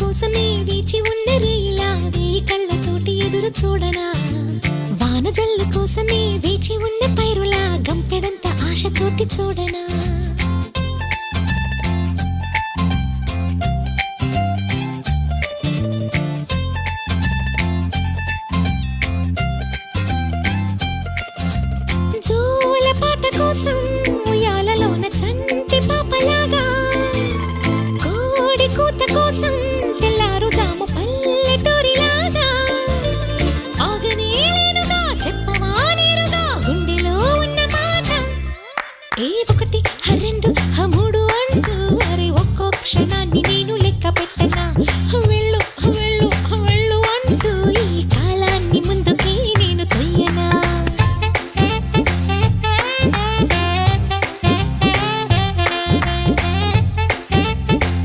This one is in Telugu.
కోసమే వేచి ఉన్న రేయిలా వేయి కళ్ళతోటి ఎదురు చూడనా వానజల్లు కోసమే వేచి ఉన్న పైరులా గంపెడంత ఆశతోటి చూడనా జోల పాట కోసం ఉయ్యాలలోన చంటి పాపలాగా కోడి కూత కోసం తెల్లారు జాము పల్లెటూరిలాగా ఆగనే లేనుగా చెప్పవా నేరుగా గుండెలో ఉన్న మాట ఏ ఒకటి రెండు మూడు అంటూ అరే ఒక్కో క్షణాన్ని నేను